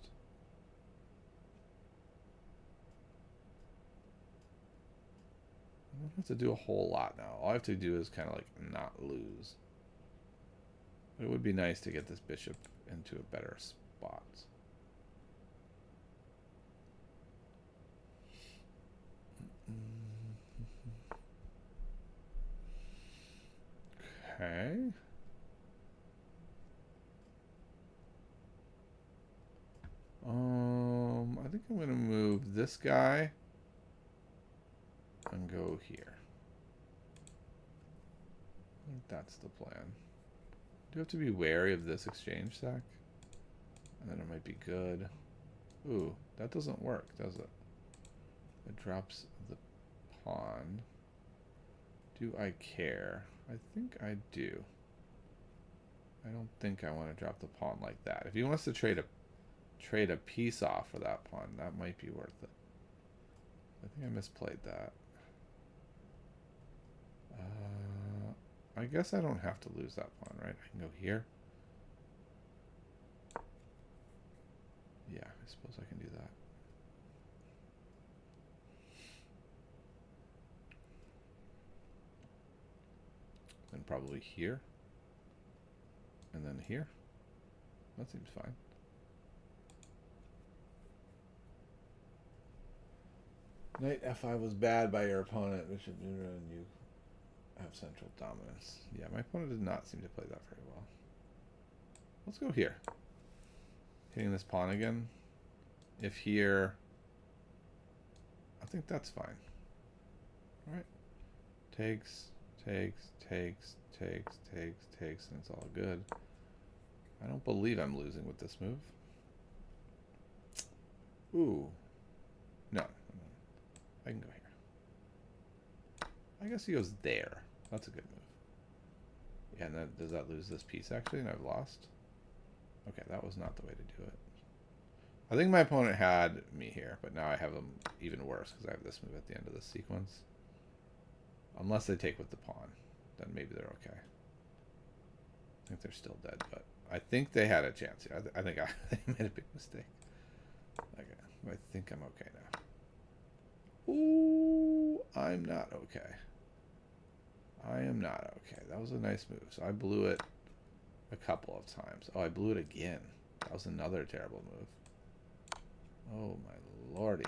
I don't have to do a whole lot now. All I have to do is kind of like not lose. But it would be nice to get this bishop into a better spot. Okay. I think I'm going to move this guy and go here. I think that's the plan. Do have to be wary of this exchange sack. And then it might be good. Ooh, that doesn't work, does it? It drops the pawn. Do I care? I think I do. I don't think I want to drop the pawn like that. If he wants to trade a piece off for that pawn, that might be worth it. I think I misplayed that. I guess I don't have to lose that pawn, right? I can go here. Yeah, I suppose I can do that. Then probably here. And then here. That seems fine. Knight f5 was bad by your opponent. Bishop and you have central dominance. Yeah, my opponent did not seem to play that very well. Let's go here. Hitting this pawn again. If here, I think that's fine. All right. Takes, takes, takes, takes, takes, takes, and it's all good. I don't believe I'm losing with this move. Ooh. No. I can go here. I guess he goes there. That's a good move. Yeah, and then does that lose this piece actually? And I've lost? Okay, that was not the way to do it. I think my opponent had me here, but now I have him even worse because I have this move at the end of this sequence. Unless they take with the pawn, then maybe they're okay. I think they're still dead, but I think they had a chance here. I think they made a big mistake. Okay, I think I'm okay now. Ooh, I'm not okay. I am not okay. That was a nice move. So I blew it a couple of times. Oh, I blew it again. That was another terrible move. Oh my lordy,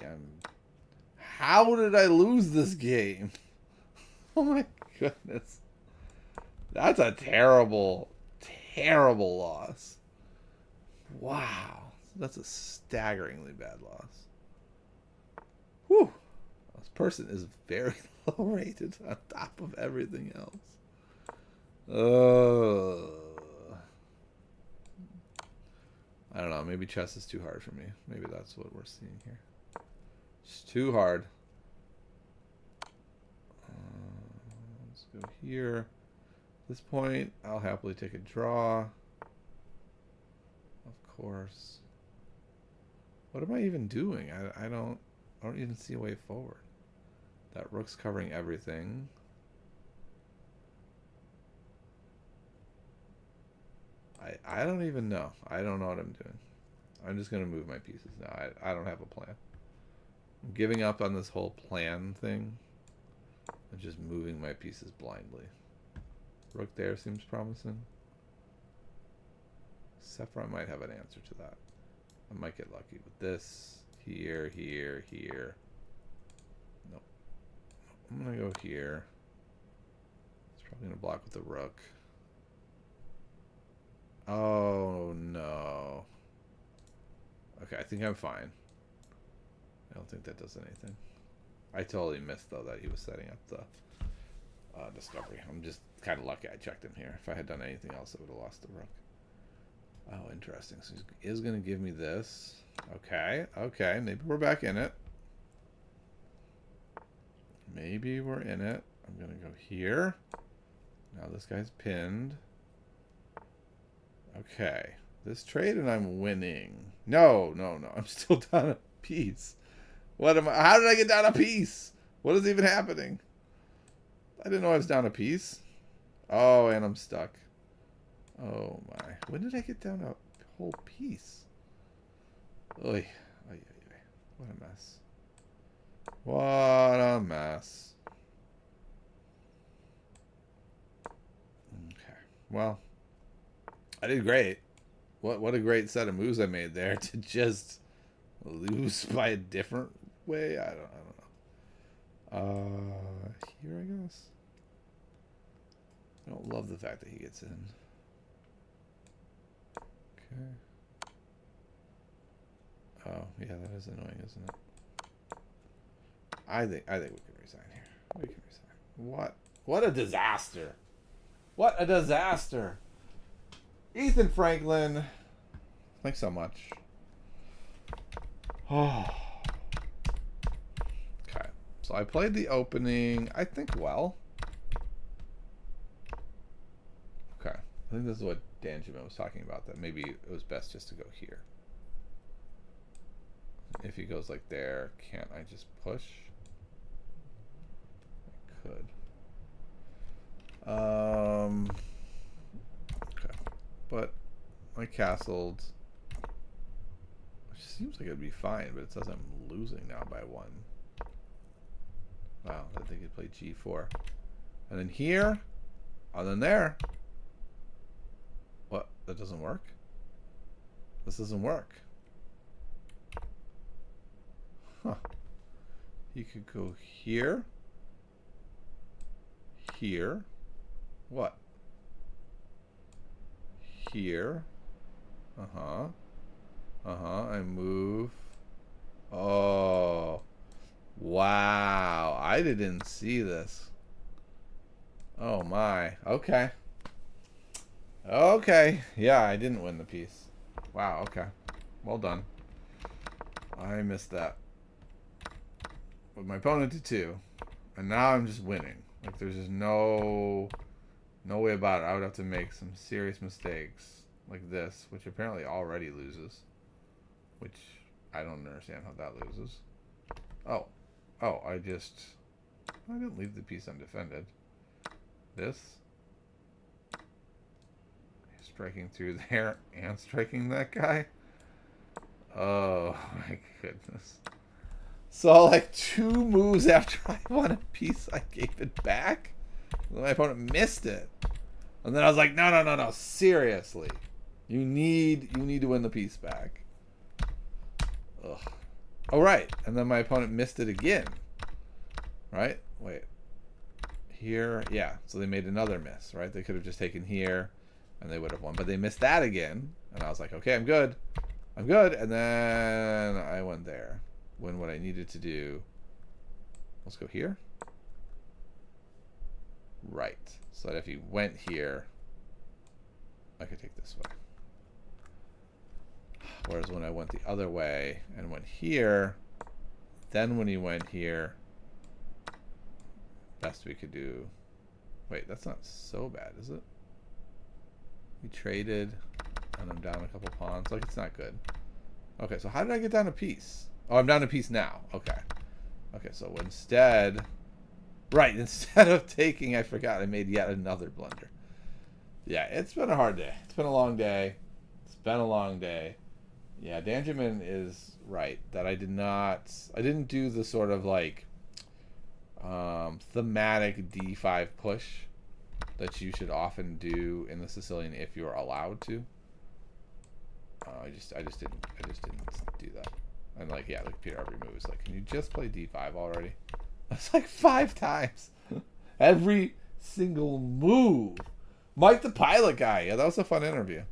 how did I lose this game? Oh my goodness. That's a terrible, terrible loss. Wow. That's a staggeringly bad loss. Whew. This person is very low rated on top of everything else. I don't know. Maybe chess is too hard for me. Maybe that's what we're seeing here. It's too hard. Let's go here. At this point, I'll happily take a draw. Of course. What am I even doing? I don't even see a way forward. That rook's covering everything. I don't even know. I don't know what I'm doing. I'm just going to move my pieces now. I don't have a plan. I'm giving up on this whole plan thing. I'm just moving my pieces blindly. Rook there seems promising. Sephron might have an answer to that. I might get lucky with this. Here, here, here. Nope. I'm going to go here. It's probably going to block with the rook. Oh, no. Okay, I think I'm fine. I don't think that does anything. I totally missed, though, that he was setting up the discovery. I'm just kind of lucky I checked him here. If I had done anything else, I would have lost the rook. Oh, interesting. So he is going to give me this. Okay, okay. Maybe we're back in it. Maybe we're in it. I'm going to go here. Now this guy's pinned. Okay. This trade and I'm winning. No, no, no. I'm still down a piece. What am I? How did I get down a piece? What is even happening? I didn't know I was down a piece. Oh, and I'm stuck. Oh my. When did I get down a whole piece? Oy. Oy, oy, oy. What a mess. What a mess. Okay. Well, I did great. What a great set of moves I made there to just lose by a different way. I don't know. Here I guess. I don't love the fact that he gets in. Okay. Oh, yeah, that is annoying, isn't it? I think we can resign here. We can resign. What a disaster. What a disaster. Ethan Franklin. Thanks so much. Oh. Okay. So I played the opening, I think, well. Okay. I think this is what Danjamin was talking about, that maybe it was best just to go here. If he goes like there, can't I just push? I could. Okay. But I castled. Which seems like it'd be fine, but it says I'm losing now by 1. Wow, I think he'd play G4. And then here, and then there. What? That doesn't work? This doesn't work. Huh. He could go here. Here. What? Here. Uh-huh. Uh-huh. I move. Oh. Wow. I didn't see this. Oh my. Okay. Okay. Yeah, I didn't win the piece. Wow, okay. Well done. I missed that. But my opponent did too. And now I'm just winning. Like, there's just no way about it. I would have to make some serious mistakes like this, which apparently already loses. Which I don't understand how that loses. Oh. Oh, I didn't leave the piece undefended. This. Striking through there and striking that guy. Oh my goodness. So like 2 moves after I won a piece, I gave it back. My opponent missed it. And then I was like, no, seriously. You need to win the piece back. Ugh. Oh, right. And then my opponent missed it again. Right? Wait. Here. Yeah. So they made another miss, right? They could have just taken here and they would have won. But they missed that again. And I was like, okay, I'm good. I'm good. And then I went there. When what I needed to do Let's go here. Right. So that if he went here, I could take this way. Whereas when I went the other way and went here, then when he went here, best we could do... Wait, that's not so bad, is it? We traded, and I'm down a couple pawns. Like, it's not good. Okay, so how did I get down a piece? Oh, I'm down a piece now. Okay. Okay, so instead... Right, instead of taking, I forgot, I made yet another blunder. Yeah, it's been a hard day. It's been a long day. It's been a long day. Yeah, Danjamin is right that I didn't do the sort of like thematic D5 push that you should often do in the Sicilian if you're allowed to. I just didn't do that. And like, yeah, like Peter every move is like, can you just play D5 already? That's like 5 times. Every single move. Mike the Pilot Guy. Yeah, that was a fun interview.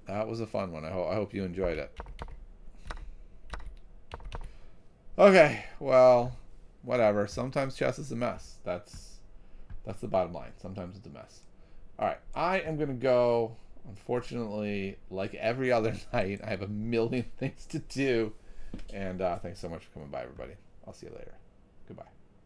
That was a fun one. I hope you enjoyed it. Okay, well, whatever. Sometimes chess is a mess. That's the bottom line. Sometimes it's a mess. All right, I am going to go. Unfortunately, like every other night, I have a million things to do. And thanks so much for coming by, everybody. I'll see you later. Goodbye.